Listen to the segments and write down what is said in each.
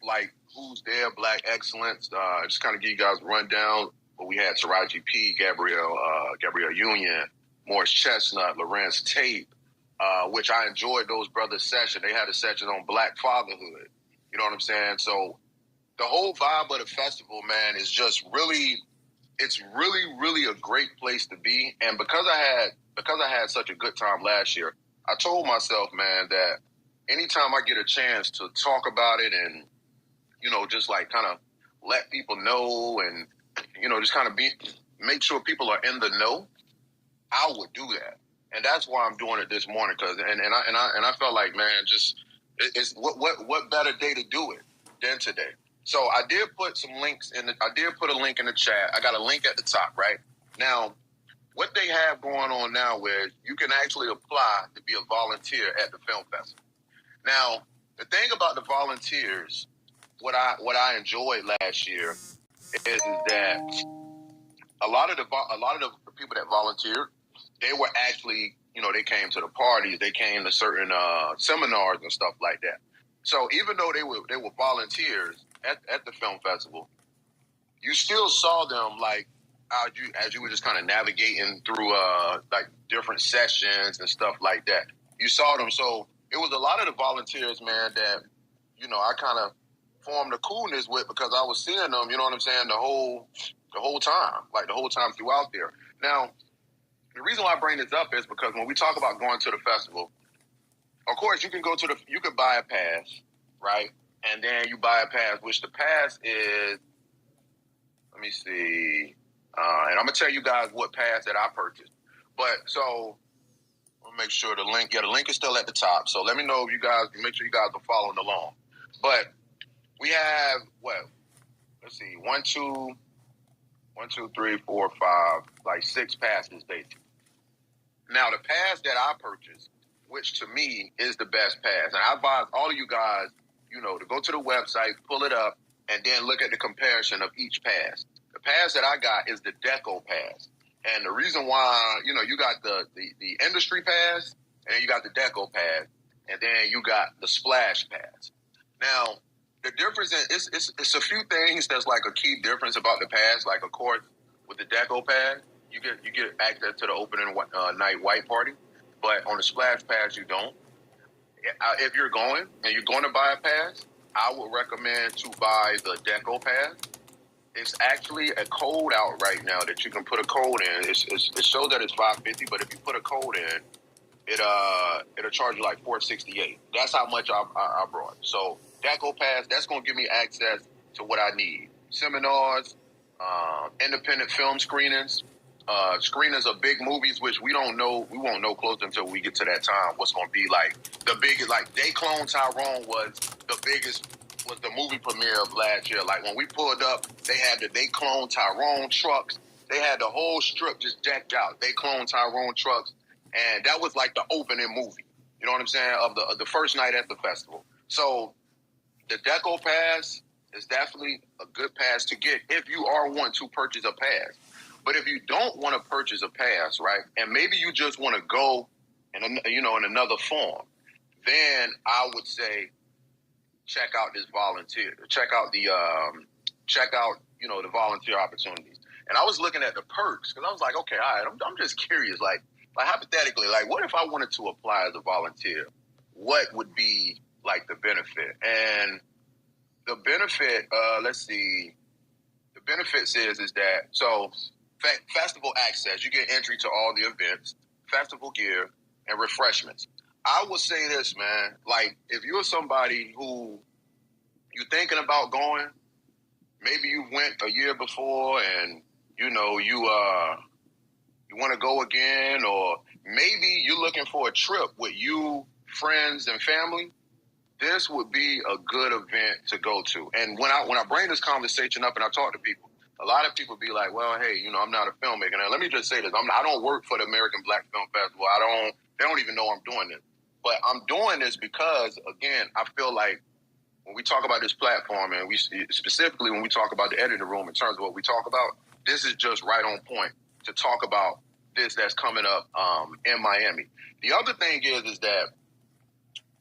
like who's there, Black Excellence. Just kind of give you guys a rundown. But we had Taraji P, Gabrielle Union, Morris Chestnut, Lorenz Tate, which I enjoyed those brothers' session. They had a session on Black fatherhood. You know what I'm saying? So the whole vibe of the festival, man, is just really, it's really, really a great place to be. And because I had such a good time last year, I told myself, man, that anytime I get a chance to talk about it and, you know, just like kind of let people know and, you know, just kind of make sure people are in the know, I would do that. And that's why I'm doing it this morning. Cause, and I felt like, man, just, it's what better day to do it than today. So I did put some links I did put a link in the chat. I got a link at the top, right? Now, what they have going on now is you can actually apply to be a volunteer at the film festival. Now, the thing about the volunteers, what I enjoyed last year is that a lot of the people that volunteered, they were actually, you know, they came to the parties, they came to certain seminars and stuff like that. So even though they were volunteers at the film festival, you still saw them like as you were just kind of navigating through like different sessions and stuff like that. You saw them. So it was a lot of the volunteers, man, that, you know, I kind of formed a coolness with because I was seeing them, you know what I'm saying, the whole time, like the whole time throughout there. Now, the reason why I bring this up is because when we talk about going to the festival, of course, you can buy a pass, right? And then you buy a pass, which the pass is, let me see, and I'm going to tell you guys what pass that I purchased. But so, I'll make sure the link is still at the top. So let me know if you guys, make sure you guys are following along. But we have, let's see, 6 passes basically. Now, the pass that I purchased, which to me is the best pass, and I advise all of you guys, you know, to go to the website, pull it up, and then look at the comparison of each pass. The pass that I got is the Deco pass. And the reason why, you know, you got the industry pass, and then you got the Deco pass, and then you got the Splash pass. Now, the difference is it's a few things that's like a key difference about the pass. Like, of course, with the Deco pass, you get access to the opening night white party, but on the Splash pass, you don't. If you're going and you're going to buy a pass, I would recommend to buy the Deco pass. It's actually a code out right now that you can put a code in. It shows that it's $5.50, but if you put a code in, it'll charge you like $4.68. That's how much I brought. So Deco pass, that's going to give me access to what I need: seminars, independent film screenings, screenings of big movies, which we won't know close until we get to that time. What's going to be like the biggest? Like They Clone Tyrone was the movie premiere of last year. Like when we pulled up, they had the They Clone Tyrone trucks. They had the whole strip just decked out. They Clone Tyrone trucks, and that was like the opening movie. You know what I'm saying? Of the first night at the festival. So the Deco pass is definitely a good pass to get if you are wanting to purchase a pass. But if you don't want to purchase a pass, right, and maybe you just want to go in another form, then I would say check out this volunteer. Check out the volunteer opportunities. And I was looking at the perks because I was like, okay, all right, I'm just curious, like hypothetically, like what if I wanted to apply as a volunteer? What would be like the benefit? And the benefit, the benefits is that so. Festival access, you get entry to all the events, festival gear, and refreshments. I would say this, man, like if you're somebody who you're thinking about going, maybe you went a year before and, you know, you want to go again, or maybe you're looking for a trip with you, friends, and family, this would be a good event to go to. And when I bring this conversation up and I talk to people, a lot of people be like, well, hey, you know, I'm not a filmmaker. Now, let me just say this. I don't work for the American Black Film Festival. They don't even know I'm doing this. But I'm doing this because, again, I feel like when we talk about this platform, and specifically when we talk about the editing room in terms of what we talk about, this is just right on point to talk about this that's coming up in Miami. The other thing is that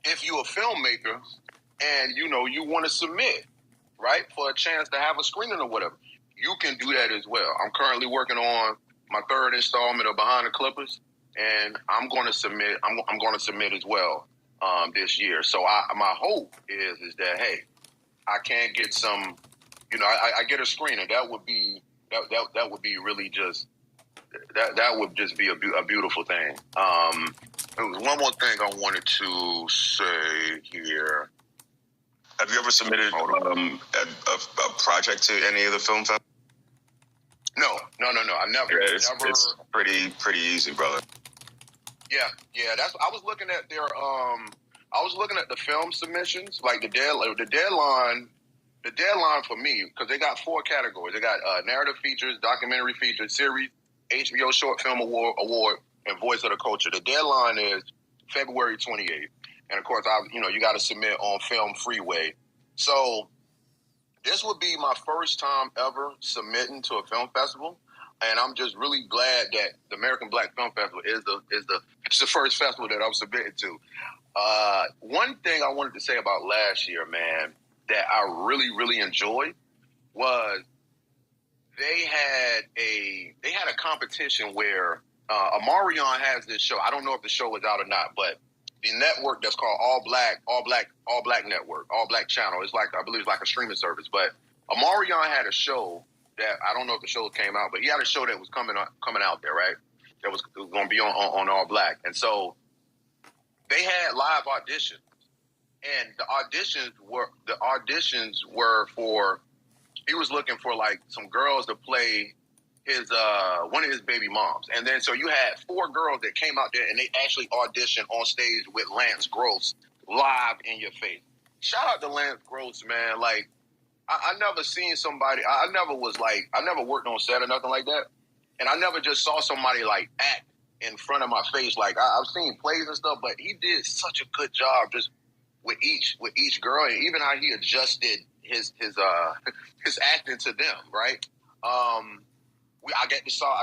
if you're a filmmaker and, you know, you want to submit, right, for a chance to have a screening or whatever. You can do that as well. I'm currently working on my third installment of Behind the Clippers, and I'm going to submit. I'm going to submit as well this year. So my hope is that, hey, I can get some. I get a screening. That would be really just that would just be a beautiful thing. There was one more thing I wanted to say here. Have you ever submitted a project to any of the film festivals? No. I never. Yeah, it's pretty easy, brother. Yeah. I was looking at their I was looking at the film submissions, like the deadline for me, because they got 4 categories. They got narrative features, documentary features, series, HBO Short Film Award, and Voice of the Culture. The deadline is February 28th. And of course, you got to submit on Film Freeway. So this would be my first time ever submitting to a film festival, and I'm just really glad that the American Black Film Festival is the first festival that I'm submitting to. One thing I wanted to say about last year, man, that I really, really enjoyed was they had a competition where Amarion has this show. I don't know if the show is out or not, but the network that's called All Black Network, All Black Channel. It's like, I believe it's like a streaming service. But Amarion had a show that, I don't know if the show came out, but he had a show that was coming out there, right? That was going to be on All Black. And so they had live auditions. And the auditions were for, he was looking for like some girls to play his one of his baby moms. And then so you had 4 girls that came out there and they actually auditioned on stage with Lance Gross live in your face. Shout out to Lance Gross, man. Like, I never seen somebody, I never worked on set or nothing like that. And I never just saw somebody like act in front of my face. Like, I've seen plays and stuff, but he did such a good job just with each girl, and even how he adjusted his acting to them, right? I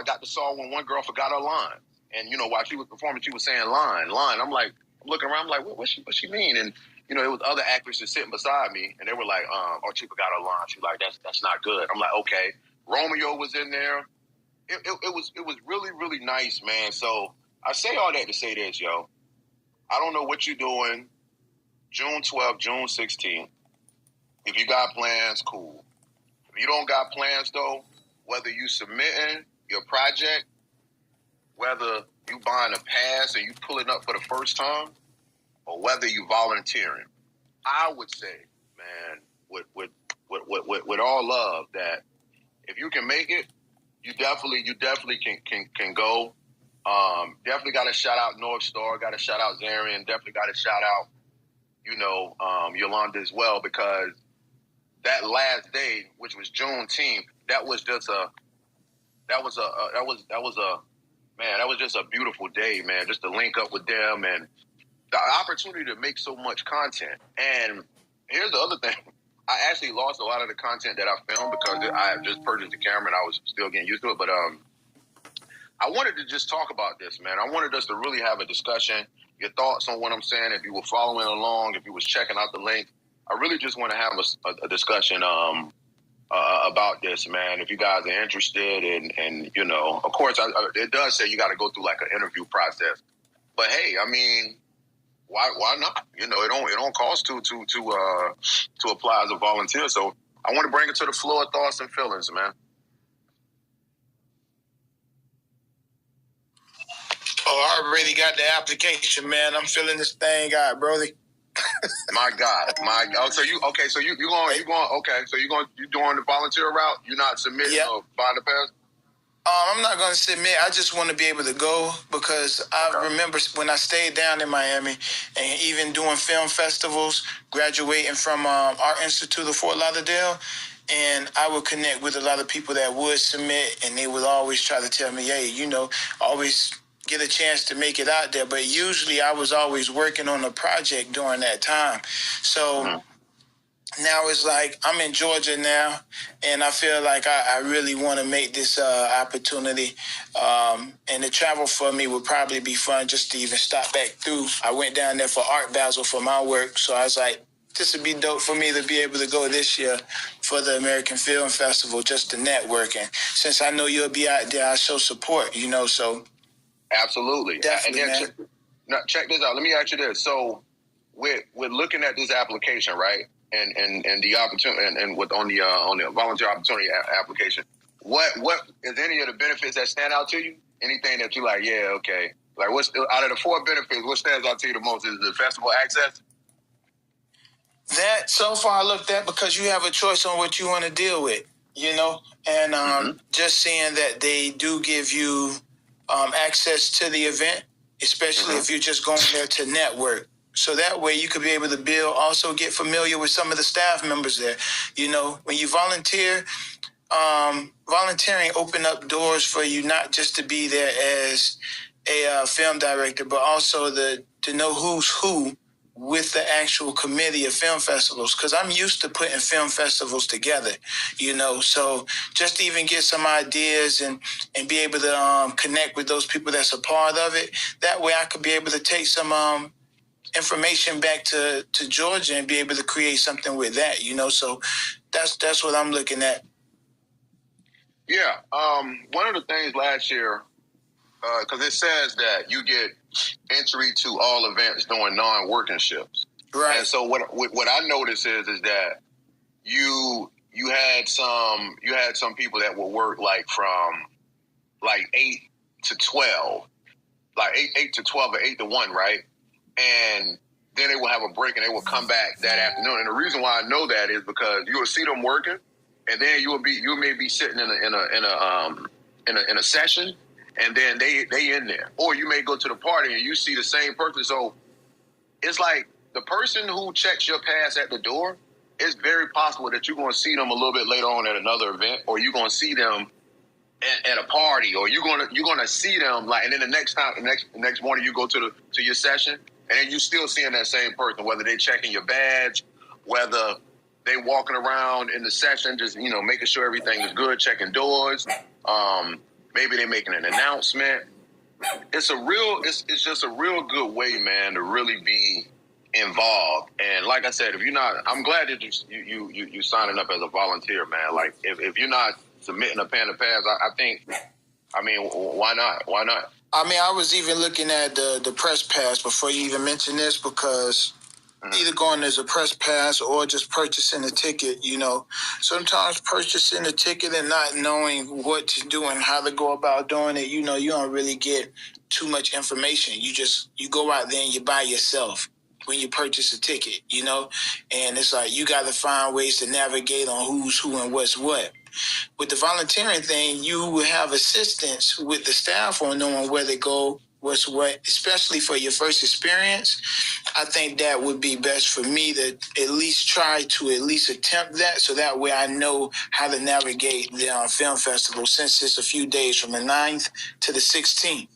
got to saw when one girl forgot her line, and while she was performing, she was saying line. I'm like, I'm looking around, I'm like, what she mean? And it was other actresses sitting beside me, and they were like, oh, she forgot her line. She was like, that's not good. I'm like, okay. Romeo was in there. It was really, really nice, man. So I say all that to say this, yo. I don't know what you're doing June 12th, June 16th. If you got plans, cool. If you don't got plans, though, whether you submitting your project, whether you buying a pass and you pulling up for the first time, or whether you volunteering, I would say, man, with all love, that if you can make it, you definitely can go. Definitely got to shout out North Star, got to shout out Zarian, definitely got to shout out, Yolanda as well, because that last day, which was Juneteenth, that was just a beautiful day, man. Just to link up with them and the opportunity to make so much content. And here's the other thing. I actually lost a lot of the content that I filmed because I had just purchased the camera and I was still getting used to it. But I wanted to just talk about this, man. I wanted us to really have a discussion, your thoughts on what I'm saying, if you were following along, if you was checking out the link. I really just want to have a discussion about this, man. If you guys are interested, and of course, it does say you got to go through like an interview process. But hey, I mean, why not? It don't cost to apply as a volunteer. So I want to bring it to the floor, thoughts and feelings, man. Oh, I already got the application, man. I'm filling this thing out, Brody. My God. So you going, so you doing the volunteer route? You're not submitting or buying the pass? I'm not going to submit. I just want to be able to go because I remember when I stayed down in Miami and even doing film festivals, graduating from Art Institute of Fort Lauderdale, and I would connect with a lot of people that would submit, and they would always try to tell me, hey, always get a chance to make it out there. But usually I was always working on a project during that time. So now it's like I'm in Georgia now, and I feel like I really want to make this opportunity. And the travel for me would probably be fun just to even stop back through. I went down there for Art Basel for my work, so I was like, this would be dope for me to be able to go this year for the American Film Festival, just to network. And since I know you'll be out there, I show support, so. Absolutely. Definitely, and then man. check this out. Let me ask you this. So we're looking at this application, right? And the opportunity and with on the volunteer opportunity application. What is any of the benefits that stand out to you? Anything that you like? Yeah, okay. Like, what's out of the 4 benefits? What stands out to you the most? Is the festival access? That so far I looked at, because you have a choice on what you want to deal with, and just seeing that they do give you access to the event, especially if you're just going there to network. So that way you could be able to also get familiar with some of the staff members there. When you volunteer, volunteering open up doors for you, not just to be there as a film director, but also to know who's who with the actual committee of film festivals, because I'm used to putting film festivals together, so just to even get some ideas and be able to connect with those people that's a part of it. That way I could be able to take some information back to Georgia and be able to create something with that, so that's what I'm looking at. Yeah. One of the things last year, because it says that you get entry to all events during non-working shifts. Right. And so what I noticed is that you had some people that would work from 8 to 12, like 8 to 12 or 8 to 1, right? And then they will have a break and they will come back that afternoon. And the reason why I know that is because you will see them working, and then you may be sitting in a session, and then they in there. Or you may go to the party and you see the same person. So it's like the person who checks your pass at the door, it's very possible that you're going to see them a little bit later on at another event, or you're going to see them at a party, or you're going to see them and then the next morning you go to your session, and then you still seeing that same person, whether they checking your badge, whether they walking around in the session, just, making sure everything is good, checking doors. Maybe they making an announcement. It's just a real good way, man, to really be involved. And like I said, if you're not, I'm glad that you signing up as a volunteer, man. Like if you're not submitting a pen and pass, why not? Why not? I was even looking at the press pass before you even mentioned this, because either going as a press pass or just purchasing a ticket, sometimes purchasing a ticket and not knowing what to do and how to go about doing it, you don't really get too much information. You go out there and you buy yourself when you purchase a ticket, and it's like you got to find ways to navigate on who's who and what's what. With the volunteering thing, you will have assistance with the staff on knowing where to go, what's what, especially for your first experience. I think that would be best for me to at least try to attempt that, so that way I know how to navigate the film festival, since it's a few days from the 9th to the 16th.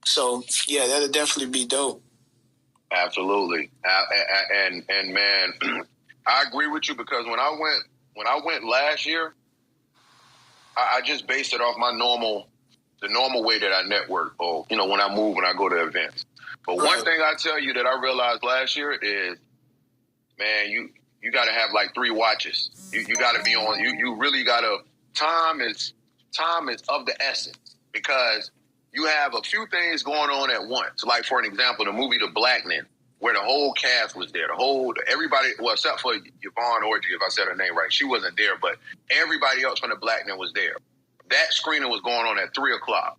So, yeah, that'll definitely be dope. Absolutely. And man, I agree with you, because when I went last year, I just based it off the normal way that I network, or, when I move, when I go to events. But one thing I tell you that I realized last year is, man, you got to have 3 watches. You got to be on. You really got to. Time is of the essence, because you have a few things going on at once. Like, for an example, the movie The Blackman, where the whole cast was there. Everybody, well, except for Yvonne Orji, if I said her name right, she wasn't there, but everybody else from The Blackman was there. That screening was going on at 3:00.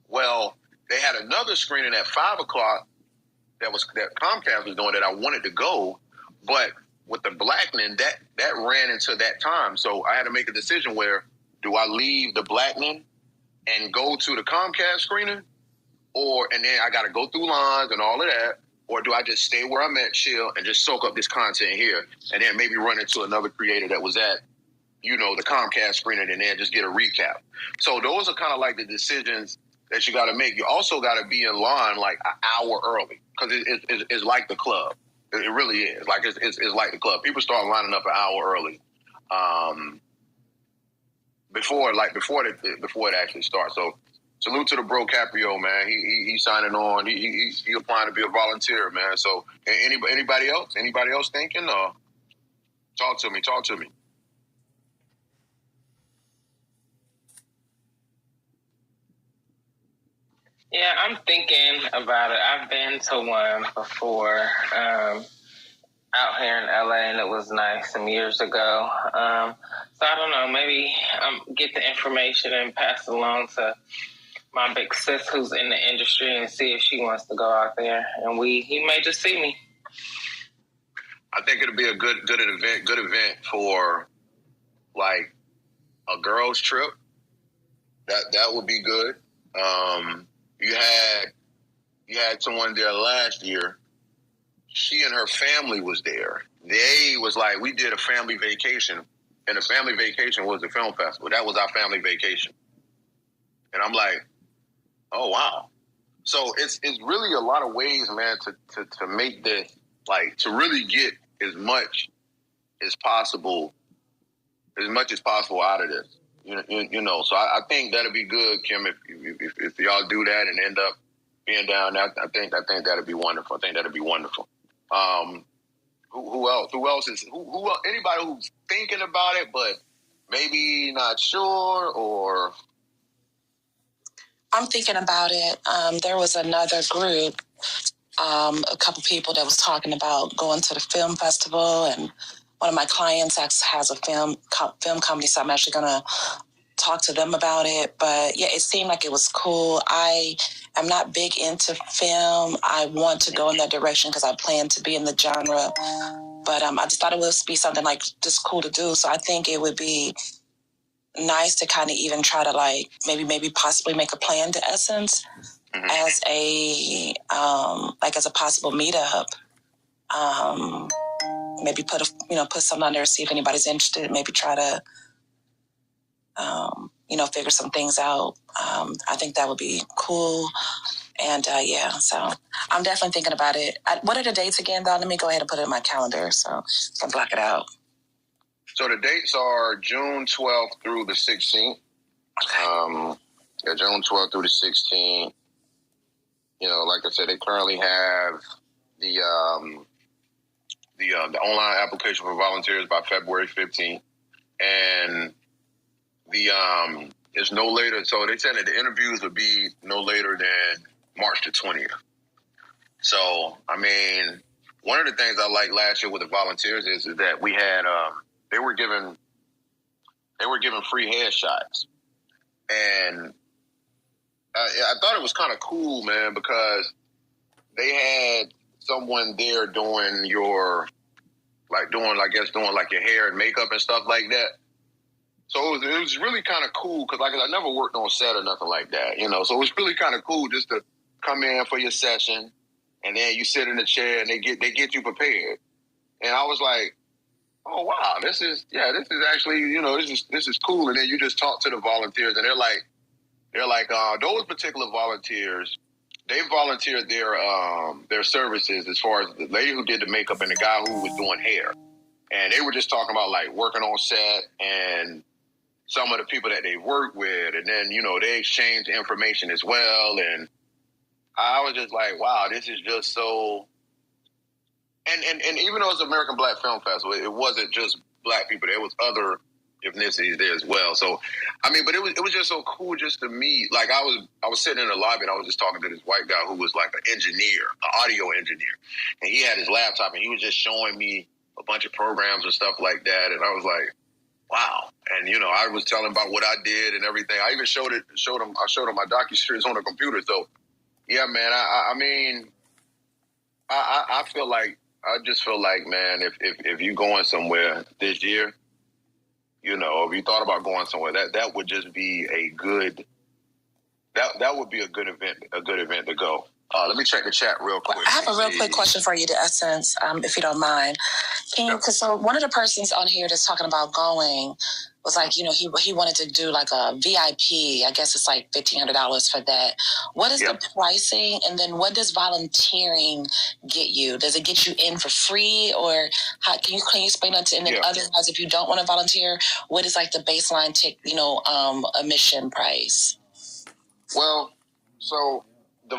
Well, they had another screening at 5:00 that Comcast was doing that I wanted to go, but with The Blackman, that ran into that time. So I had to make a decision where, do I leave The Blackman and go to the Comcast screening, and then I got to go through lines and all of that, or do I just stay where I'm at, chill, and just soak up this content here, and then maybe run into another creator that was at, the Comcast screening, and then just get a recap. So those are kind of like the decisions that you got to make. You also got to be in line an hour early, because it's like the club. It really is. It's like the club. People start lining up an hour early, before it actually starts. salute to the bro Caprio, man. He's signing on. He applying to be a volunteer, man. So anybody else? Anybody else thinking? Talk to me. Yeah, I'm thinking about it. I've been to one before out here in LA, and it was nice some years ago. So I don't know, maybe get the information and pass it along to my big sis who's in the industry and see if she wants to go out there. And he may just see me. I think it'll be a good event for like a girls' trip. That would be good. You had someone there last year. She and her family was there. They was like, we did a family vacation, and the family vacation was the film festival. That was our family vacation. And I'm like, oh wow. So it's really a lot of ways, man, to make this, like, to really get as much as possible out of this. You know. So I think that'll be good, Kim, if y'all do that and end up being down there. I think that'll be wonderful. Who else is anybody who's thinking about it but maybe not sure? Or I'm thinking about it. There was another group, a couple people that was talking about going to the film festival, and one of my clients has a film company, so I'm actually going to talk to them about it. But yeah, it seemed like it was cool. I am not big into film. I want to go in that direction because I plan to be in the genre. But I just thought it would be something like just cool to do. So I think it would be nice to kind of even try to like maybe possibly make a plan to Essence as a as a possible meetup. Maybe put something on there, see if anybody's interested. Maybe try to figure some things out. I think that would be cool. And so I'm definitely thinking about it. What are the dates again, though? Let me go ahead and put it in my calendar so I can block it out. So the dates are June 12th through the 16th. Okay. June 12th through the 16th. Like I said, they currently have the online application for volunteers by February 15th, and it's no later. So they said that the interviews would be no later than March the 20th. So I mean, one of the things I liked last year with the volunteers is that we had they were given free headshots, and I thought it was kind of cool, man, because they had someone there doing your hair and makeup and stuff like that. So it was really kind of cool because I never worked on set or nothing like that, So it was really kind of cool just to come in for your session, and then you sit in the chair and they get you prepared. And I was like, oh wow, this is actually this is cool. And then you just talk to the volunteers, and they're like those particular volunteers, they volunteered their services as far as the lady who did the makeup and the guy who was doing hair, and they were just talking about like working on set and some of the people that they work with, and then they exchanged information as well. And I was just like, wow, this is just so. And even though it's American Black Film Festival, it wasn't just Black people. There was other ethnicities there as well. So, I mean, but it was just so cool just to meet. Like I was sitting in the lobby and I was just talking to this white guy who was like an engineer, an audio engineer, and he had his laptop and he was just showing me a bunch of programs and stuff like that. And I was like, wow. And I was telling him about what I did and everything. I even showed him my docu-series on the computer. So, yeah, man. I feel like. I just feel like, man, if you going somewhere this year, if you thought about going somewhere, that would just be a good event to go. Let me check the chat real quick. I have a real quick question for you, to Essence, if you don't mind. So one of the persons on here that's talking about going was like, he wanted to do like a VIP. I guess it's like $1,500 for that. What is the pricing? And then what does volunteering get you? Does it get you in for free, or how can you explain that to? And then otherwise, if you don't want to volunteer, what is like the baseline admission price? Well, so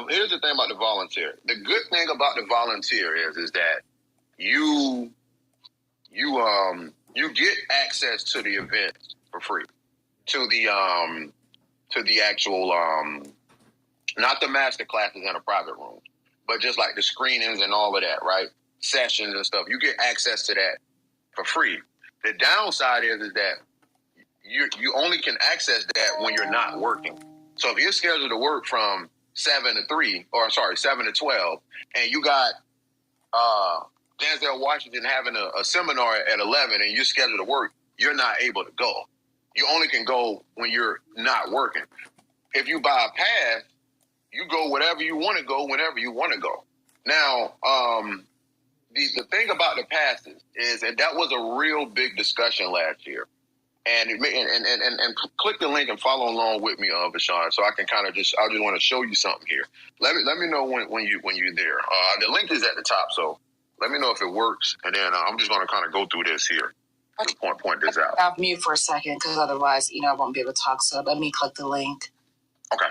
here's the thing about the volunteer. The good thing about the volunteer is that you get access to the events for free, to the actual not the master classes in a private room, but just like the screenings and all of that, right? Sessions and stuff. You get access to that for free. The downside is that you only can access that when you're not working. So if you're scheduled to work from 7 to 12, and you got Denzel Washington having a seminar at 11 and you're scheduled to work, you're not able to go. You only can go when you're not working. If you buy a pass, you go wherever you want to go, whenever you want to go. Now, the thing about the passes is, and that was a real big discussion last year. And click the link and follow along with me, Bashan, so I can kind of I just want to show you something here. Let me know when you're there. The link is at the top, so let me know if it works, and then I'm just going to kind of go through this here to point this out. I'll mute for a second because otherwise, I won't be able to talk. So let me click the link. Okay.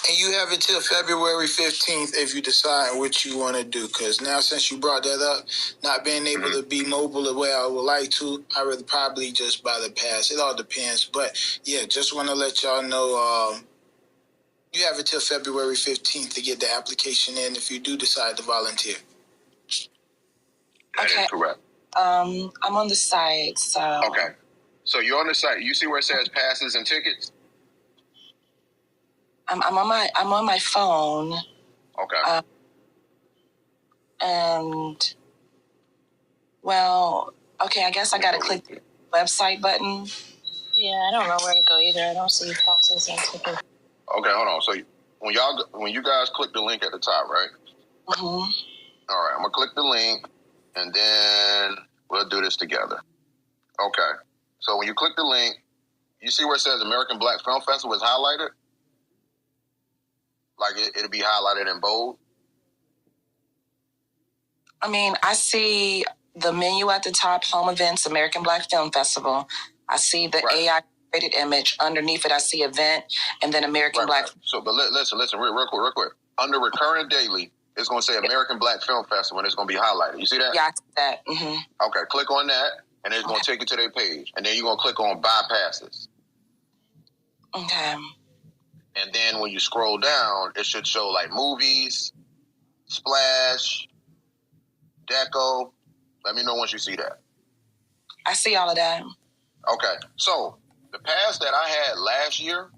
And you have until February 15th if you decide what you want to do. Because now, since you brought that up, not being able to be mobile the way I would like to, I would probably just buy the pass. It all depends. But, yeah, just want to let y'all know you have until February 15th to get the application in if you do decide to volunteer. That is correct. I'm on the site, so... Okay. So you're on the site. You see where it says passes and tickets? I'm on my phone. Okay. And I guess I gotta click the website button. Yeah, I don't know where to go either. I don't see passes and tickets. Okay, hold on. So when you guys click the link at the top, right? Mm-hmm. All right, I'm gonna click the link, and then we'll do this together. Okay. So when you click the link, you see where it says American Black Film Festival is highlighted? Like it'll be highlighted in bold? I see the menu at the top, home events, American Black Film Festival. I see the AI created image. Underneath it, I see event, and then American Black. Right. So, but listen, real quick. Under recurring daily, it's going to say American Black Film Festival, and it's going to be highlighted. You see that? Yeah, I see that. Mm-hmm. Okay, click on that, and it's going to take you to their page. And then you're going to click on Buy Passes. Okay. And then when you scroll down, it should show like movies, Splash, Deco. Let me know once you see that. I see all of that. Okay. So the pass that I had last year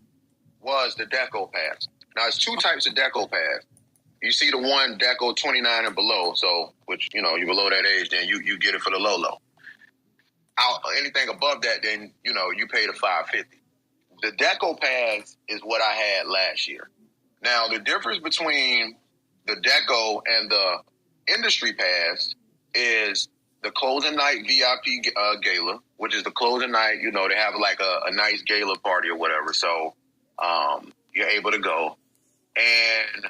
was the Deco pass. Now, it's two types of Deco pass. You see the one Deco 29 and below. So, which, you're below that age, then you get it for the low. Anything above that, then, you pay the $550. The Deco pass is what I had last year. Now, the difference between the Deco and the industry pass is the closing night VIP gala, which is the closing night. They have like a nice gala party or whatever. So you're able to go. And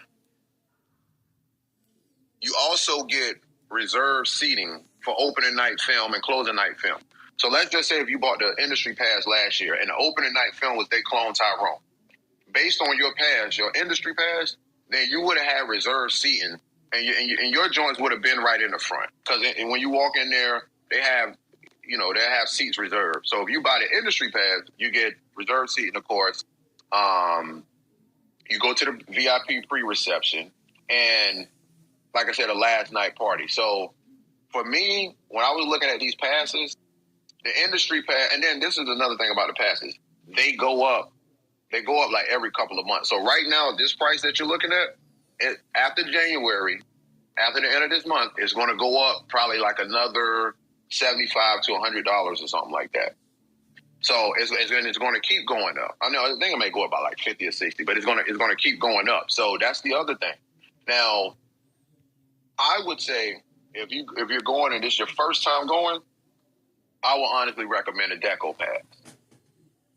you also get reserved seating for opening night film and closing night film. So let's just say if you bought the industry pass last year and the opening night film was They Clone Tyrone. Based on your pass, your industry pass, then you would have had reserved seating and your joints would have been right in the front. Because when you walk in there, they have seats reserved. So if you buy the industry pass, you get reserved seating, of course. You go to the VIP pre-reception and, like I said, a last night party. So for me, when I was looking at these passes, the industry pass, and then this is another thing about the passes, they go up like every couple of months. So right now, this price that you're looking at, after January, after the end of this month, it's going to go up probably like another $75 to $100 or something like that. So it's going to keep going up. I think it may go up by like 50 or 60, but it's going to keep going up. So that's the other thing. Now, I would say if you're going and this is your first time going, I will honestly recommend a Deco pass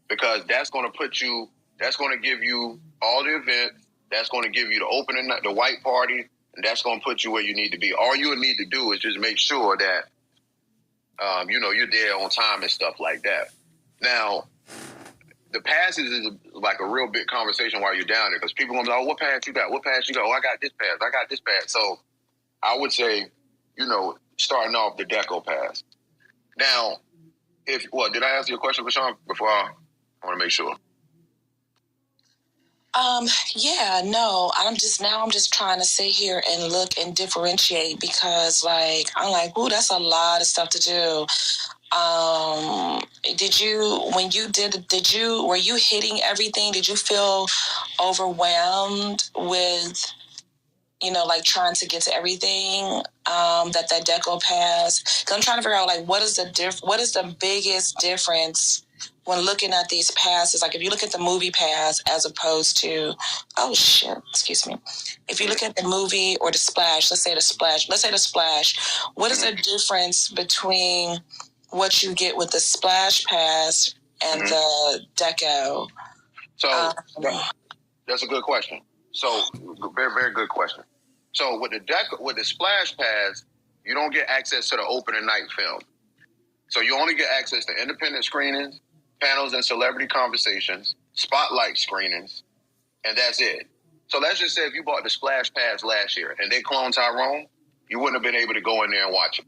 because that's going to give you all the events. That's going to give you the opening night, the white party, and that's going to put you where you need to be. All you need to do is just make sure that, you're there on time and stuff like that. Now, the passes is like a real big conversation while you're down there because people gonna be like, oh, what pass you got? What pass you got? Oh, I got this pass. I got this pass. So I would say, starting off the Deco pass. Now, did I answer your question, Vashawn? Before I want to make sure. Yeah, no, I'm just trying to sit here and look and differentiate because I'm like, ooh, that's a lot of stuff to do. Were you hitting everything? Did you feel overwhelmed with, trying to get to everything, that Deco pass? Cause I'm trying to figure out what is the biggest difference when looking at these passes? Like if you look at the movie pass as opposed to, excuse me. If you look at the movie or the splash, let's say the splash, what is the difference between what you get with the splash pass and the Deco? So that's a good question. So very, very good question. So with the splash pass, you don't get access to the opening night film. So you only get access to independent screenings, panels and celebrity conversations, spotlight screenings, and that's it. So let's just say if you bought the splash pass last year and they cloned Tyrone, you wouldn't have been able to go in there and watch it.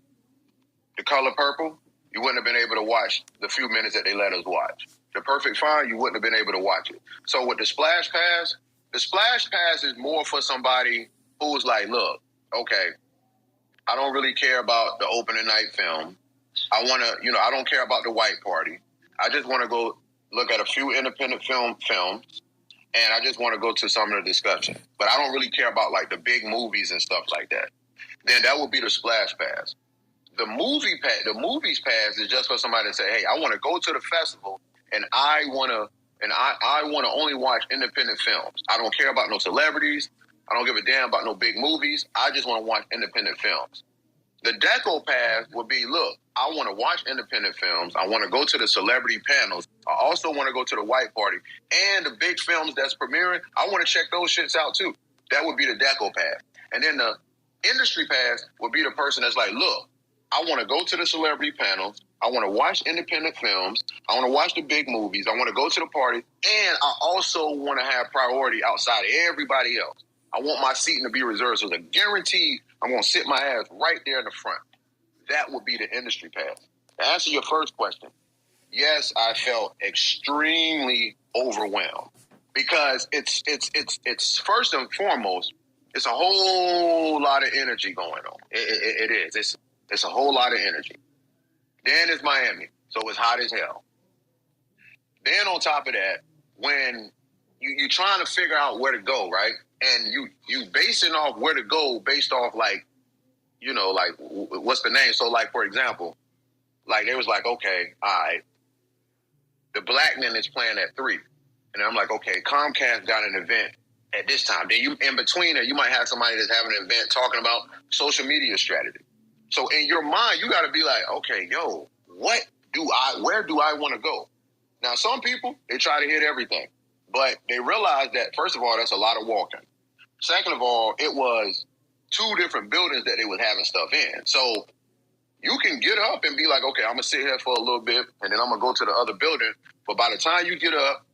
The Color Purple, you wouldn't have been able to watch the few minutes that they let us watch. The Perfect Find, you wouldn't have been able to watch it. So with the splash pass is more for somebody who's like, look, okay, I don't really care about the opening night film. I want to, I don't care about the white party. I just want to go look at a few independent films, and I just want to go to some of the discussion. But I don't really care about like the big movies and stuff like that. Then that would be the splash pass. The movies pass is just for somebody to say, hey, I want to go to the festival and I want to only watch independent films. I don't care about no celebrities. I don't give a damn about no big movies. I just want to watch independent films. The Deco pass would be, look, I want to watch independent films. I want to go to the celebrity panels. I also want to go to the white party. And the big films that's premiering, I want to check those shits out too. That would be the Deco pass. And then the industry pass would be the person that's like, look, I want to go to the celebrity panels. I want to watch independent films. I want to watch the big movies. I want to go to the party. And I also want to have priority outside of everybody else. I want my seating to be reserved. So it's a guarantee I'm going to sit my ass right there in the front. That would be the industry pass. To answer your first question, yes, I felt extremely overwhelmed because it's first and foremost, it's a whole lot of energy going on. It is. It's a whole lot of energy. Then it's Miami, so it's hot as hell. Then on top of that, when you're trying to figure out where to go, right? And you basing off where to go based off what's the name? So like, for example, like they was like, okay, all right, the Blackman is playing at 3. And I'm like, okay, Comcast got an event at this time. Then you in between it, you might have somebody that's having an event talking about social media strategy. So in your mind, you got to be like, okay, yo, where do I want to go? Now, some people, they try to hit everything, but they realize that, first of all, that's a lot of walking. Second of all, it was 2 different buildings that they was having stuff in. So you can get up and be like, okay, I'm going to sit here for a little bit, and then I'm going to go to the other building. But by the time you get up,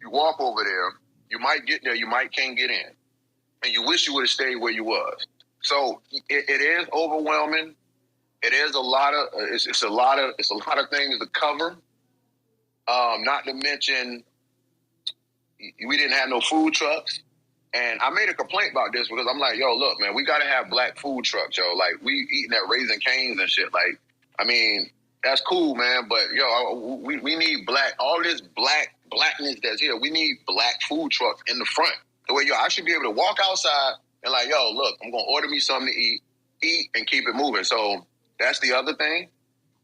you walk over there, you might get there, you might can't get in. And you wish you would have stayed where you was. So it is overwhelming. It is a lot of it's a lot of things to cover. Not to mention, we didn't have no food trucks, and I made a complaint about this because I'm like, yo, look, man, we got to have black food trucks, yo. Like we eating at Raising Cane's and shit. Like, I mean, that's cool, man, but yo, we need black. All this blackness that's here. We need black food trucks in the front. The way I should be able to walk outside. And like, yo, look, I'm going to order me something to eat, and keep it moving. So that's the other thing.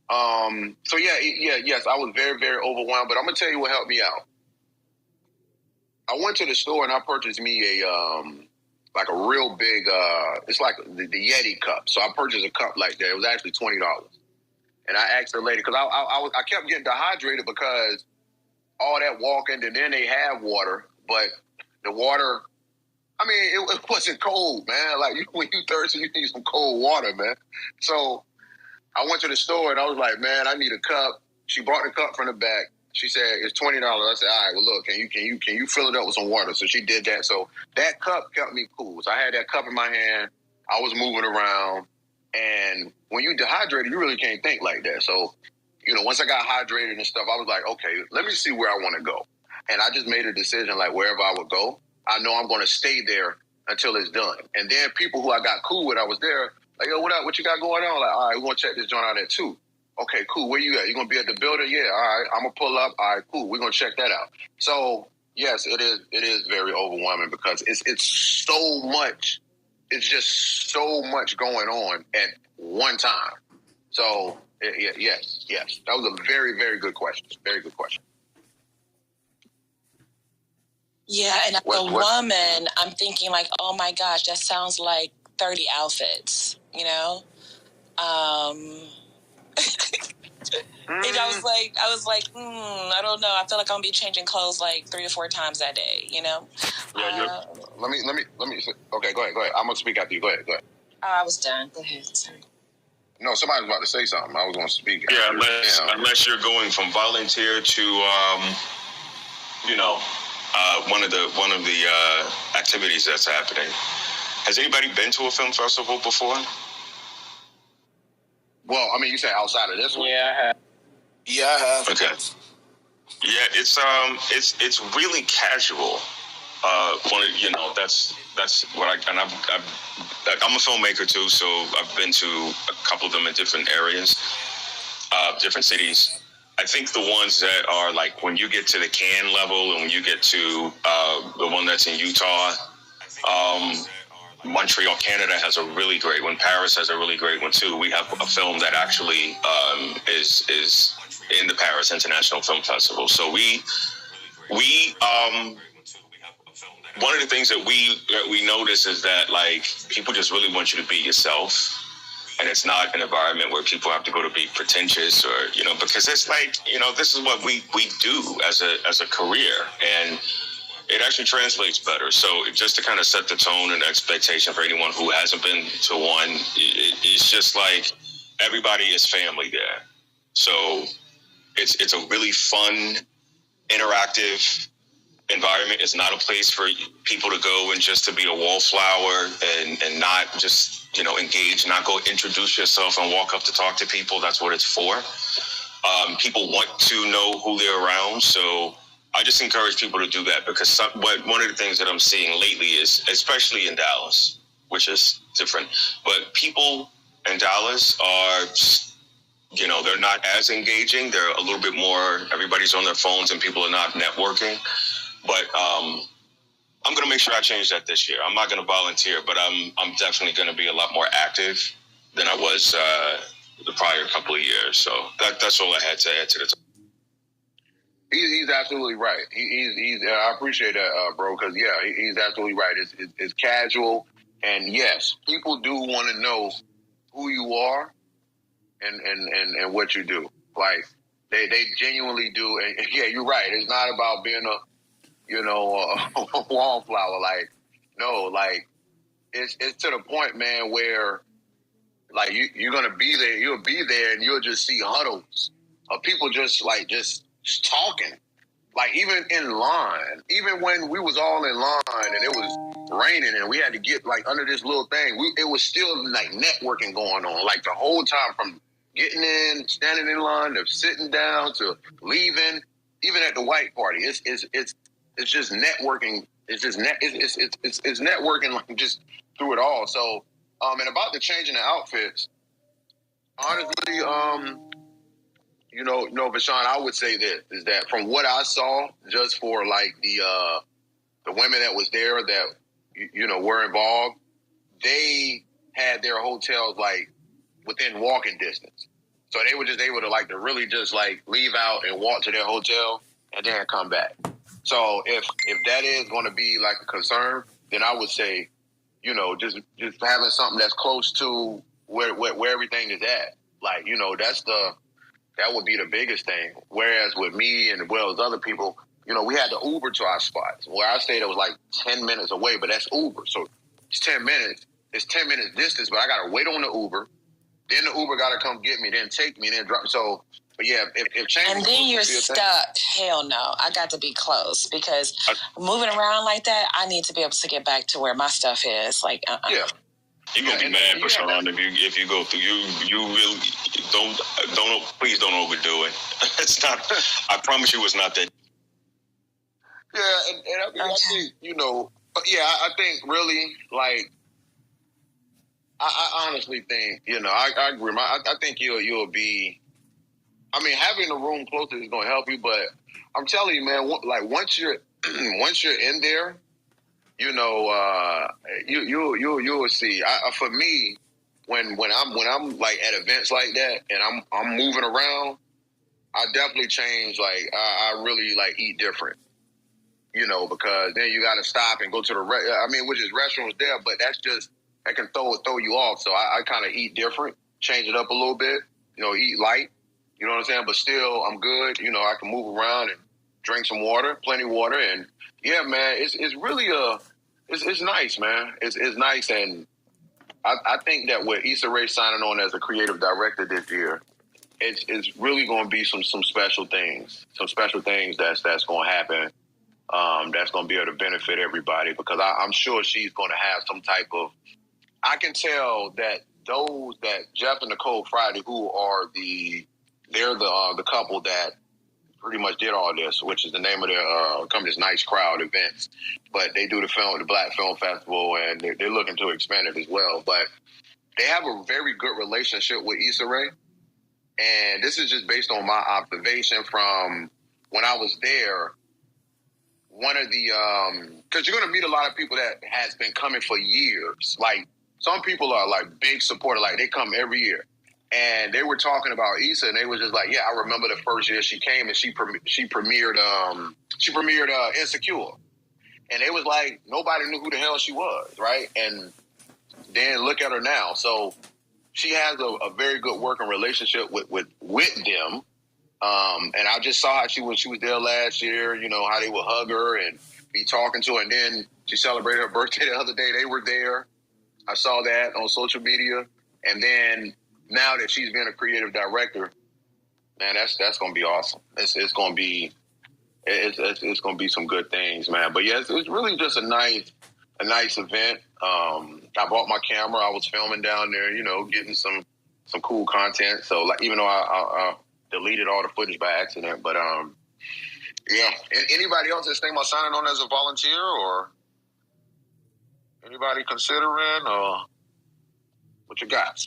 Yes, I was very, very overwhelmed. But I'm going to tell you what helped me out. I went to the store and I purchased me a real big, it's like the Yeti cup. So I purchased a cup like that. It was actually $20. And I asked the lady, because I kept getting dehydrated because all that walking, and then they have water, but the water... I mean, it wasn't cold, man. Like, when you thirsty, you need some cold water, man. So I went to the store, and I was like, man, I need a cup. She brought the cup from the back. She said, it's $20. I said, all right, well, look, can you fill it up with some water? So she did that. So that cup kept me cool. So I had that cup in my hand. I was moving around. And when you dehydrated, you really can't think like that. So, once I got hydrated and stuff, I was like, okay, let me see where I want to go. And I just made a decision, like, wherever I would go, I know I'm going to stay there until it's done. And then people who I got cool with, I was there, like, yo, what up? What you got going on? Like, all right, we're going to check this joint out at 2. Okay, cool. Where you at? You going to be at the building? Yeah, all right. I'm going to pull up. All right, cool. We're going to check that out. So, yes, it is very overwhelming because it's so much. It's just so much going on at one time. So, yes. That was a very, very good question. Very good question. Yeah, and as a woman, I'm thinking like, oh my gosh, that sounds like 30 outfits, And I was like, I don't know. I feel like I'm gonna be changing clothes like 3 or 4 times that day, Yeah. Let me. Okay, go ahead. I'm gonna speak after you. Go ahead. Oh, I was done. Go ahead. Sorry. No, somebody was about to say something. I was gonna speak. Yeah, unless you're going from volunteer to, one of the activities that's happening. Has anybody been to a film festival before? Well, I mean, you said outside of this one? Yeah, I have. Yeah, I have. Okay. Yeah, it's really casual. That's what I'm a filmmaker too, so I've been to a couple of them in different areas, different cities. I think the ones that are like when you get to the Cannes level and when you get to the one that's in Utah, Montreal, Canada has a really great one. Paris has a really great one too. We have a film that actually is in the Paris International Film Festival. So we one of the things that we notice is that like people just really want you to be yourself. And it's not an environment where people have to go to be pretentious or, because it's like, this is what we do as a career. And it actually translates better. So just to kind of set the tone and expectation for anyone who hasn't been to one, it's just like everybody is family there. So it's a really fun, interactive environment. It's not a place for people to go and just to be a wallflower and not just, engage, not go introduce yourself and walk up to talk to people. That's what it's for. People want to know who they're around. So I just encourage people to do that because one of the things that I'm seeing lately is, especially in Dallas, which is different, but people in Dallas are, they're not as engaging. They're a little bit more, everybody's on their phones and people are not networking. But I'm going to make sure I change that this year. I'm not going to volunteer, but I'm definitely going to be a lot more active than I was the prior couple of years. So that's all I had to add to the. He's absolutely right. He's I appreciate that, bro, because he's absolutely right. It's casual, and yes, people do want to know who you are and what you do. Like they genuinely do, and you're right. It's not about being a wallflower. Like no, like it's to the point, man, where like you're gonna be there. You'll be there, and you'll just see huddles of people just talking, like even in line, even when we was all in line and it was raining and we had to get like under this little thing, it was still like networking going on, like the whole time from getting in, standing in line, to sitting down, to leaving, even at the white party. It's just networking. It's just it's networking like just through it all. So and about the changing the outfits, honestly, Vashawn, I would say this, is that from what I saw, just for like the women that was there that, were involved, they had their hotels like within walking distance. So they were just able to really just like leave out and walk to their hotel and then come back. So if that is going to be like a concern, then I would say, just having something that's close to where everything is at. Like, that would be the biggest thing. Whereas with me and as well as other people, we had to Uber to our spots. Where I stayed, it was like 10 minutes away, but that's Uber. So it's 10 minutes. It's 10 minutes distance, but I got to wait on the Uber. Then the Uber got to come get me, then take me, then drop. So But yeah, if change. And then you're stuck. Hell no. I got to be close because moving around like that, I need to be able to get back to where my stuff is. Like, Yeah. You're gonna be mad, Bashawn, if you go through. You really please don't overdo it. It's not. I promise you, it's not that. Yeah, and I mean, I think I think really like I honestly think I agree. I think you'll be. I mean, having the room closer is going to help you, but I'm telling you, man. Like once you're in there, you will see. For me, when I'm like at events like that and I'm moving around, I definitely change. Like I really like eat different, because then you got to stop and go to the which is restaurants there, but that can throw you off. So I kind of eat different, change it up a little bit, eat light. You know what I'm saying? But still, I'm good. I can move around and drink some water, plenty of water, and yeah, man, it's really it's nice, man. It's nice, and I think that with Issa Rae signing on as a creative director this year, it's really going to be some special things, that's going to happen. That's going to be able to benefit everybody because I'm sure she's going to have some type of. I can tell that those that Jeff and Nicole Friday, who are they're the couple that pretty much did all this, which is the name of their company's Nice Crowd Events. But they do the Black Film Festival, and they're looking to expand it as well. But they have a very good relationship with Issa Rae, and this is just based on my observation from when I was there. One of the because you're going to meet a lot of people that has been coming for years. Like some people are like big supporters, like they come every year. And they were talking about Issa, and they were just like, "Yeah, I remember the first year she came, and she premiered Insecure," and it was like nobody knew who the hell she was, right? And then look at her now. So she has a very good working relationship with them. And I just saw how she was there last year. How they would hug her and be talking to her, and then she celebrated her birthday the other day. They were there. I saw that on social media, and then. Now that she's been a creative director, man, that's going to be awesome. It's going to be it's going to be some good things, man. But yeah, it's really just a nice event. I bought my camera. I was filming down there, getting some cool content. So like, even though I deleted all the footage by accident, but yeah. Anybody else that's thinking about signing on as a volunteer or anybody considering or what you got?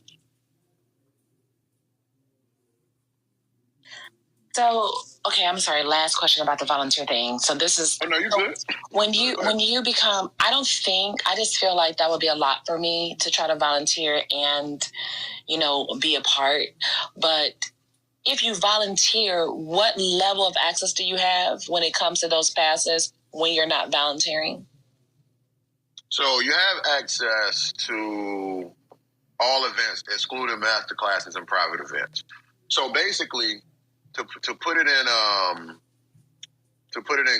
So, okay, I'm sorry. Last question about the volunteer thing. So this is. Oh no, you're good. When you become, I just feel like that would be a lot for me to try to volunteer and, be a part. But if you volunteer, what level of access do you have when it comes to those passes when you're not volunteering? So you have access to all events, excluding master classes and private events. So basically. To put it in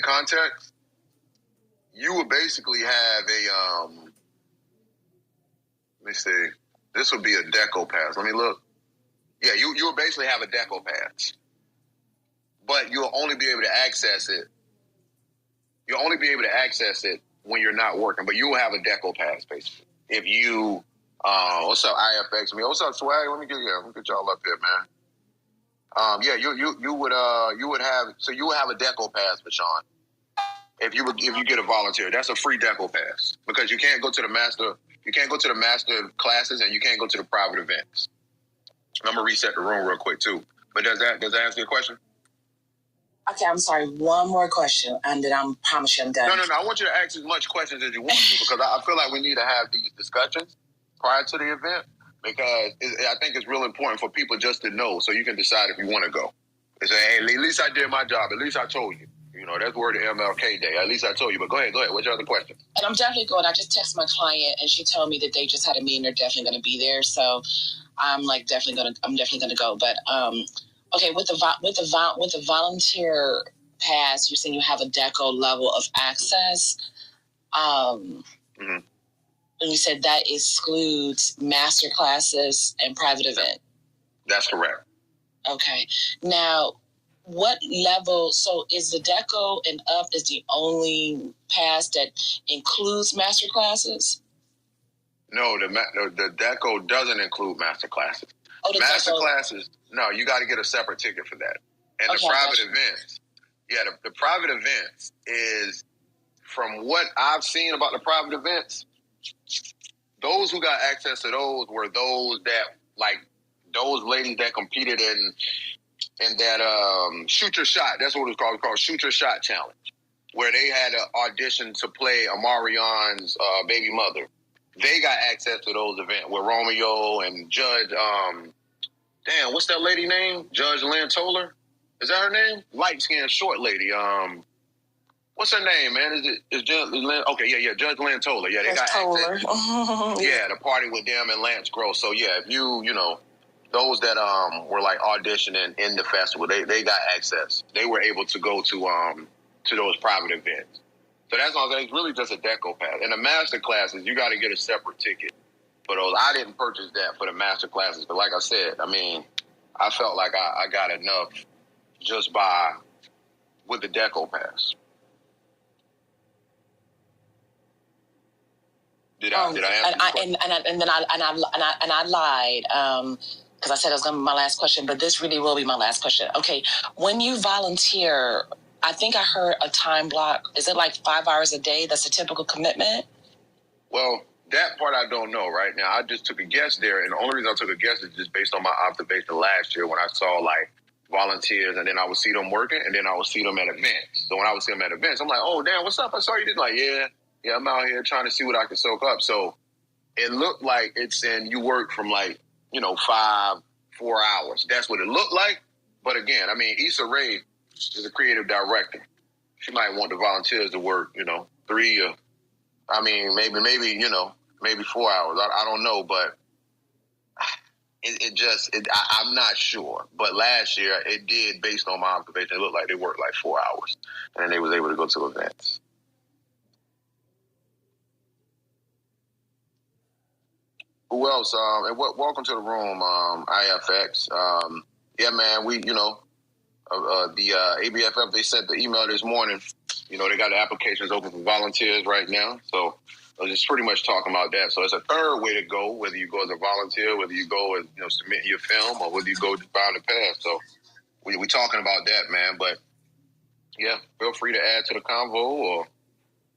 context, you would basically have a let me see. This would be a deco pass. Let me look. Yeah, you would basically have a deco pass, but you'll only be able to access it. You'll only be able to access it when you're not working. But you will have a deco pass basically. If you what's up IFX? What's up Swag? Let me get y'all up here, man. Yeah, you would have a deco pass, Bashawn. If you get a volunteer, that's a free deco pass because you can't go to the master classes and you can't go to the private events. I'm gonna reset the room real quick too. But does that answer your question? Okay, I'm sorry. One more question, and then I promise you I'm done. No. I want you to ask as much questions as you want to because I feel like we need to have these discussions prior to the event. Because I think it's real important for people just to know so you can decide if you want to go. And say, hey, at least I did my job. At least I told you. That's word of MLK Day. At least I told you. But go ahead. What's your other question? And I'm definitely going. I just texted my client, and she told me that they just had a meeting. They're definitely going to be there. So I'm definitely going to go. But okay, with the volunteer pass, you're saying you have a deco level of access. Mm-hmm. And you said that excludes master classes and private event. That's correct. Okay. Now, what level? So, is the DECO and up is the only pass that includes master classes? No, the DECO doesn't include master classes. Oh, master classes, no, you got to get a separate ticket for that. And the private events, the private events is, from what I've seen about the private events, those who got access to those were those that, like, those ladies that competed in that shoot your shot. That's what it's called shoot your shot challenge, where they had an audition to play Amarion's baby mother. They got access to those events with Romeo and Judge. What's that lady name? Judge Lynn Toller. Is that her name? Light skinned short lady. What's her name, man? Is Judge Lynn? Okay, yeah, Judge Lynn Toller. Yeah, they got Toller. access. Yeah, the party with them and Lance Gross. So yeah, if you know, those that were like auditioning in the festival, they got access. They were able to go to those private events. So that's all. It's really just a DECO pass. And the master classes, you got to get a separate ticket for those. I didn't purchase that for the master classes, but like I said, I mean, I felt like I got enough just with the DECO pass. Did I answer? And I lied because I said it was going to be my last question, but this really will be my last question. Okay, when you volunteer, I think I heard a time block. Is it like 5 hours a day? That's a typical commitment? Well, that part I don't know right now. I just took a guess there, and the only reason I took a guess is just based on my observation last year when I saw like volunteers, and then I would see them working, and then I would see them at events. So when I would see them at events, I'm like, oh, damn, what's up? I saw you did. Like, yeah, I'm out here trying to see what I can soak up. So it looked like it's you work from like, 4 hours. That's what it looked like. But again, I mean, Issa Rae is a creative director. She might want the volunteers to work, 3 or, I mean, maybe, maybe 4 hours. I don't know, but I'm not sure. But last year it did, based on my observation, it looked like they worked like 4 hours and then they was able to go to events. Who else? And welcome to the room, IFX. Yeah, man, we, the ABFF, they sent the email this morning. They got the applications open for volunteers right now. So I was just pretty much talking about that. So it's a third way to go, whether you go as a volunteer, whether you go as, submit your film, or whether you go to find a pass. So we talking about that, man. But yeah, feel free to add to the convo or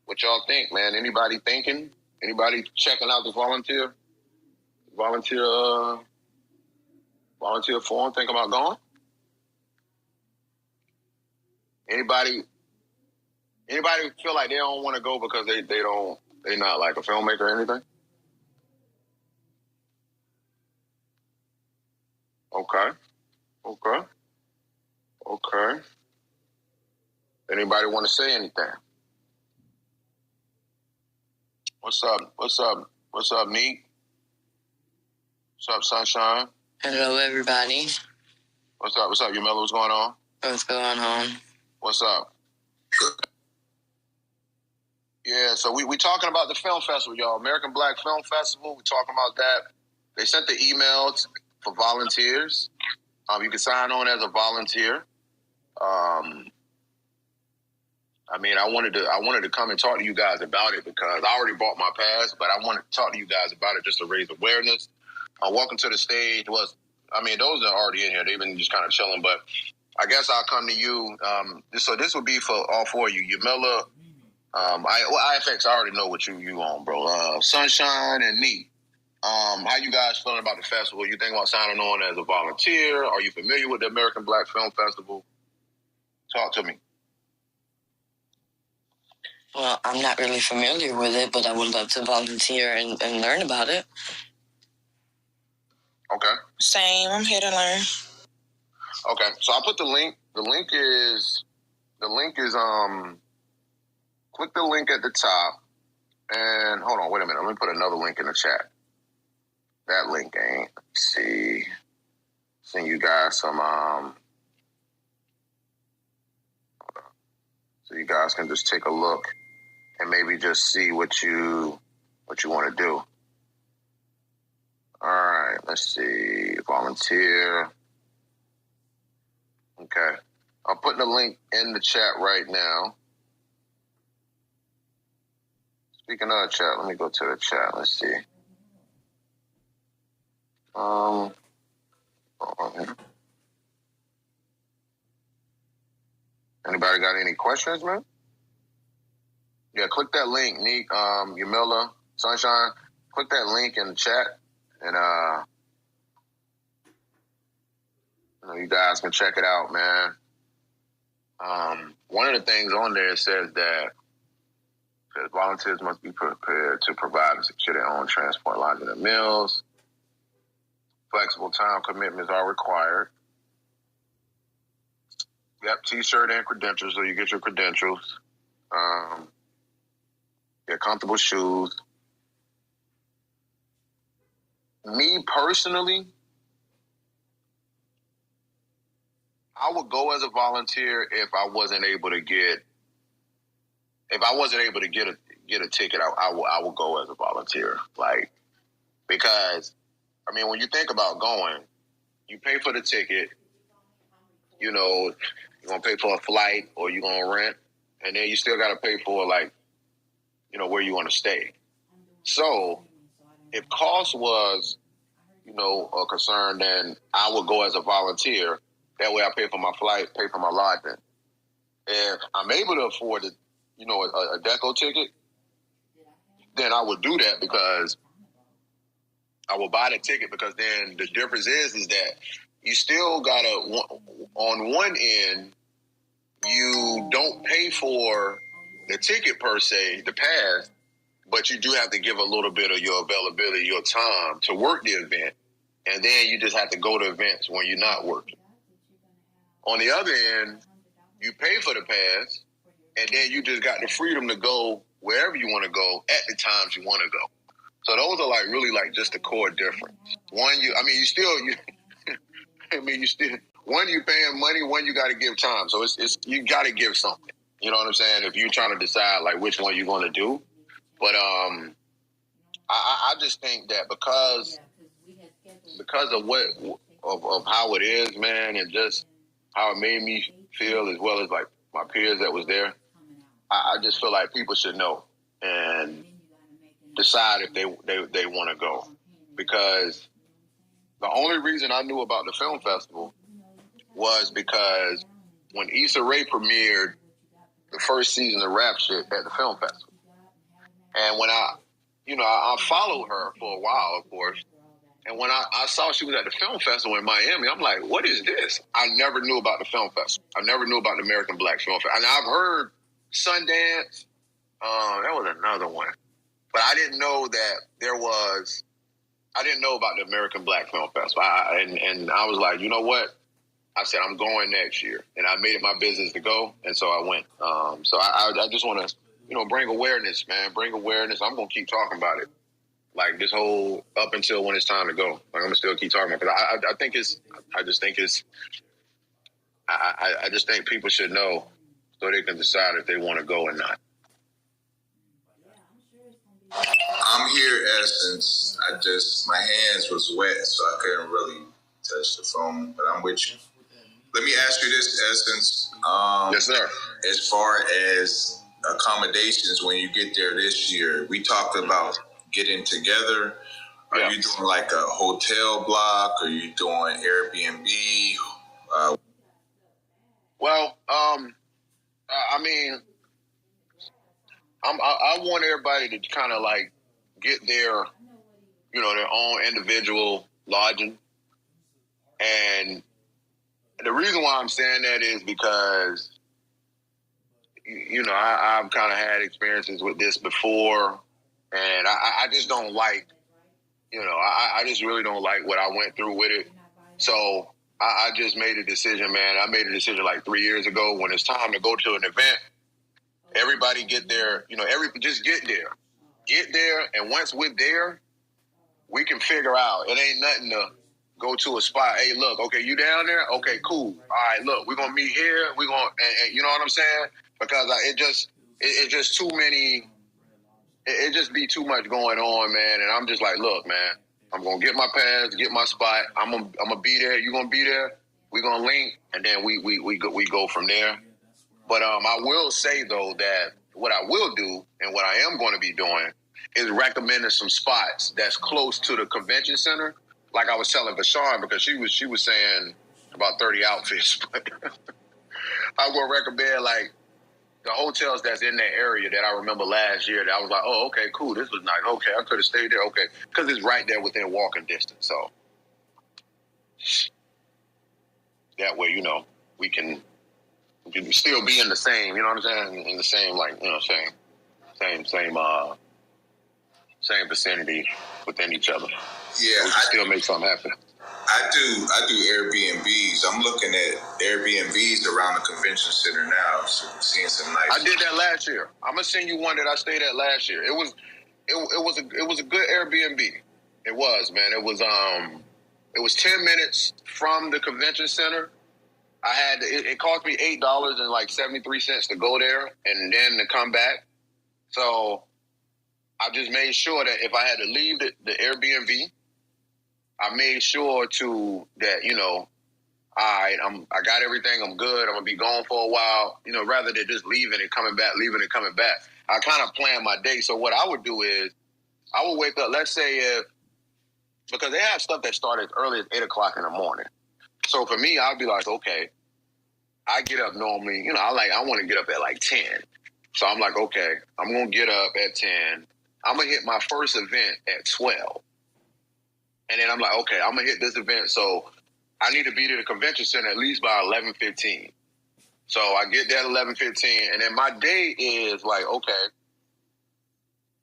what y'all think, man. Anybody thinking? Anybody checking out the volunteer forum, think about going? Anybody feel like they don't want to go because they're not like a filmmaker or anything? Okay. Anybody want to say anything? What's up, Neat? What's up, Sunshine? Hello, everybody. What's up, Yamila? What's going on? What's going on? What's up? Yeah, so we talking about the film festival, y'all. American Black Film Festival. We talking about that. They sent the emails for volunteers. You can sign on as a volunteer. I mean, I wanted to come and talk to you guys about it because I already bought my pass, but I wanted to talk to you guys about it just to raise awareness. Welcome to the stage. Those are already in here. They've been just kind of chilling, but I guess I'll come to you. So this would be for all four of you. Yamila, IFX, I already know what you on, bro. Sunshine and Neat. How you guys feeling about the festival? You think about signing on as a volunteer? Are you familiar with the American Black Film Festival? Talk to me. Well, I'm not really familiar with it, but I would love to volunteer and learn about it. Okay. Same. I'm here to learn. Okay. So I'll put the link. The link is click the link at the top and hold on, wait a minute. Let me put another link in the chat. That link ain't. Let's see. Send you guys some so you guys can just take a look and maybe just see what you want to do. All right, let's see. Volunteer. Okay. I'm putting the link in the chat right now. Speaking of chat, let me go to the chat. Let's see. Anybody got any questions, man? Yeah, click that link, Neek, Yamila, Sunshine. Click that link in the chat, and you guys can check it out, man. One of the things on there says that volunteers must be prepared to provide and secure their own transport, lodging, and meals. Flexible time commitments are required. Yep, T-shirt and credentials, so you get your credentials. Get comfortable shoes. Me personally, I would go as a volunteer if I wasn't able to get a ticket. I would go as a volunteer, because I mean, when you think about going, you pay for the ticket. You're gonna pay for a flight or you're gonna rent, and then you still gotta pay for where you want to stay. So if cost was a concern, then I would go as a volunteer. That way I pay for my flight, pay for my lodging. If I'm able to afford a deco ticket, then I would do that, because I will buy the ticket, because then the difference is that you still gotta, on one end, you don't pay for the ticket per se, the pass, but you do have to give a little bit of your availability, your time to work the event. And then you just have to go to events when you're not working. On the other end, you pay for the pass, and then you just got the freedom to go wherever you want to go at the times you want to go. So those are really just the core difference. One, you paying money, one, you got to give time. So it's you got to give something. You know what I'm saying? If you're trying to decide which one you're going to do. But I just think that because of how it is, man, and just how it made me feel, as well as my peers that was there, I just feel like people should know and decide if they want to go. Because the only reason I knew about the film festival was because when Issa Rae premiered the first season of Rap Shit at the film festival, and when I followed her for a while, of course. And when I saw she was at the film festival in Miami, I'm like, what is this? I never knew about the film festival. I never knew about the American Black Film Festival. And I've heard Sundance. That was another one. But I didn't know that I didn't know about the American Black Film Festival. And I was like, you know what? I said, I'm going next year. And I made it my business to go. And so I went. So I just want to, bring awareness, man. Bring awareness. I'm going to keep talking about it. This whole up until when it's time to go. I'm gonna still keep talking about it. Because I just think people should know so they can decide if they want to go or not. I'm here, Essence. My hands was wet, so I couldn't really touch the phone, but I'm with you. Let me ask you this, Essence. Yes, sir. As far as accommodations, when you get there this year, we talked about getting together. Are you doing a hotel block? Are you doing Airbnb? I mean, I want everybody to kind of get their, their own individual lodging. And the reason why I'm saying that is because, I've kind of had experiences with this before. And I just don't like, I just really don't like what I went through with it. So I just made a decision, man. I made a decision 3 years ago. When it's time to go to an event, everybody get there, just get there. Get there, and once we're there, we can figure out. It ain't nothing to go to a spot. Hey, look, okay, you down there? Okay, cool. All right, look, we're going to meet here. We're going to, you know what I'm saying? Because it just too many... It just be too much going on, man. And I'm just like, look, man, I'm going to get my pass, get my spot. I'm gonna be there. You going to be there? we're gonna link, and then we go from there. But I will say though that what I will do and what I am going to be doing is recommending some spots that's close to the convention center. Like I was telling Bashan, because she was saying about 30 outfits. I'm gonna recommend like the hotels that's in that area that I remember last year that I was like, oh, okay, cool, this was nice. Okay, I could have stayed there. Okay, because it's right there within walking distance. So that way, we can still be in the same, you know what I'm saying? In the same, like, same vicinity within each other. Yeah, we can still make something happen. I do Airbnbs. I'm looking at Airbnbs around the convention center now, so I'm seeing some nice. I did that last year. I'm gonna send you one that I stayed at last year. It was a good Airbnb. It was, man. It was 10 minutes from the convention center. It cost me $8.73 to go there and then to come back. So I just made sure that if I had to leave the Airbnb, I made sure that, I got everything, I'm good, I'm gonna be gone for a while, rather than just leaving and coming back. I kind of plan my day. So what I would do is I would wake up, let's say because they have stuff that started as early as 8 o'clock in the morning. So for me, I'd be like, okay, I get up normally, I want to get up at like 10. So I'm like, okay, I'm going to get up at 10. I'm going to hit my first event at 12. And then I'm like, okay, I'm going to hit this event. So I need to be to the convention center at least by 11:15. So I get there at 11:15. And then my day is like, okay,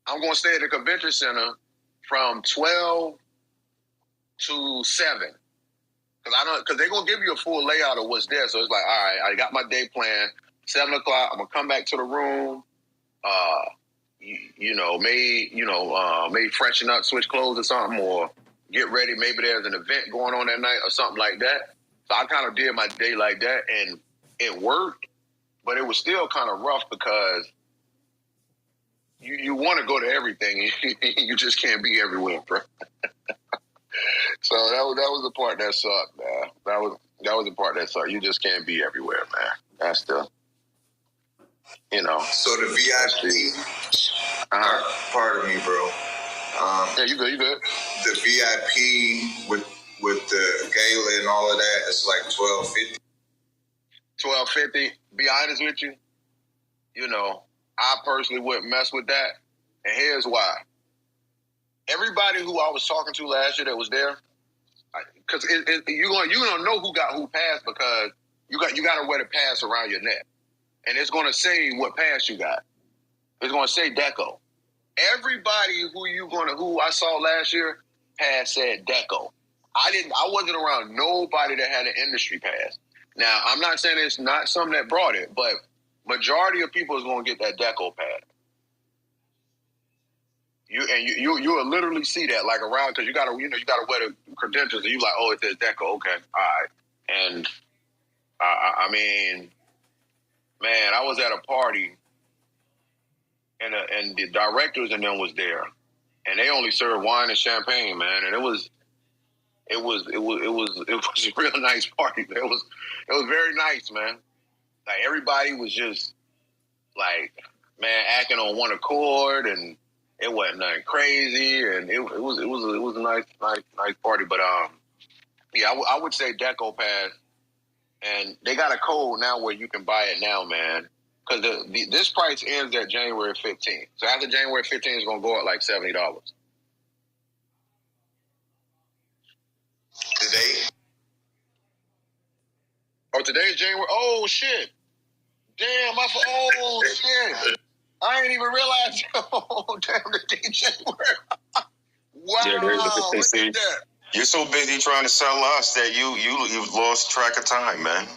I'm going to stay at the convention center from 12 to 7. Because they're going to give you a full layout of what's there. So it's like, all right, I got my day planned. 7 o'clock, I'm going to come back to the room, maybe freshen up, switch clothes or something, or get ready. Maybe there's an event going on that night or something like that. So I kind of did my day like that, and it worked, but it was still kind of rough because you want to go to everything. You just can't be everywhere, bro. So that was the part that sucked, man. That was the part that sucked. You just can't be everywhere, man. That's the, So the VIP, pardon me, bro. Yeah, you good. The VIP with the gala and all of that, it's like $12.50. $12.50. Be honest with you, I personally wouldn't mess with that, and here's why. Everybody who I was talking to last year that was there, because you don't know who got who pass, because you got to wear the pass around your neck, and it's going to say what pass you got. It's going to say Deco. Everybody who I saw last year pass said Deco. I wasn't around nobody that had an industry pass. Now, I'm not saying it's not some that brought it, but majority of people is going to get that Deco pass. You will literally see that like around, because you gotta wear the credentials, and you like, oh, it says Deco, okay, all right. And I mean, man, I was at a party, and the directors and them was there, and they only served wine and champagne, man, and it was a real nice party. It was very nice, man. Like everybody was just like, man, acting on one accord, and it wasn't nothing crazy, and it was a nice party. But yeah, I would say Deco Pass, and they got a code now where you can buy it now, man. Because this price ends at January 15th. So after January 15th, it's gonna go at like $70. Today? Oh, today's January. Oh shit! Damn, oh shit! I ain't even realize. Oh, damn, the day January. Wow, look at that. You're so busy trying to sell us that you've lost track of time, man.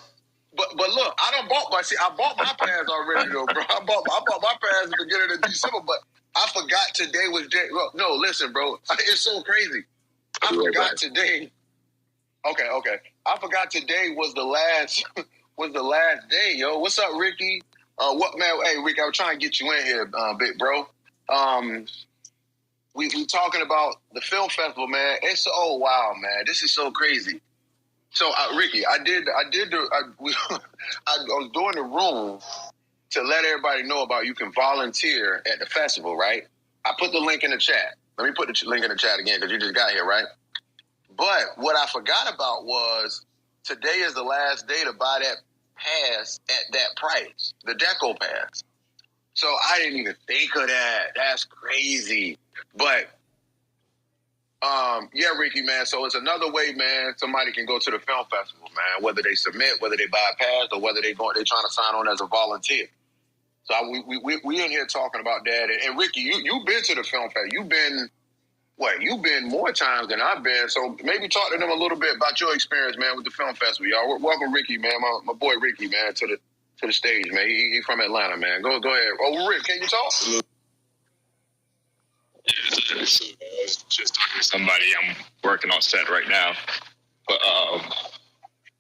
But look, I bought my pass already, though, bro. I bought my pass at the beginning of December, but I forgot today was January. No, listen, bro, it's so crazy. I forgot today. Okay. I forgot today was the last day, yo. What's up, Ricky? What, man? Hey, Rick, I was trying to get you in here, big bro. We talking about the film festival, man. Wow, man, this is so crazy. So, Ricky, I was doing the room to let everybody know about you can volunteer at the festival, right? I put the link in the chat. Let me put the link in the chat again because you just got here, right? But what I forgot about was today is the last day to buy that pass at that price, the Deco pass. So I didn't even think of that. That's crazy. But yeah, Ricky, man. So it's another way, man. Somebody can go to the film festival, man. Whether they submit, whether they buy a pass, or whether they're trying to sign on as a volunteer. So we in here talking about that. And Ricky, you've been to the film festival. You've been more times than I've been. So maybe talk to them a little bit about your experience, man, with the film festival, y'all. Welcome, Ricky, man. My boy Ricky, man, to the stage, man. He from Atlanta, man. Go ahead. Oh, Rick, can you talk? Yeah, so I was just talking to somebody. I'm working on set right now. But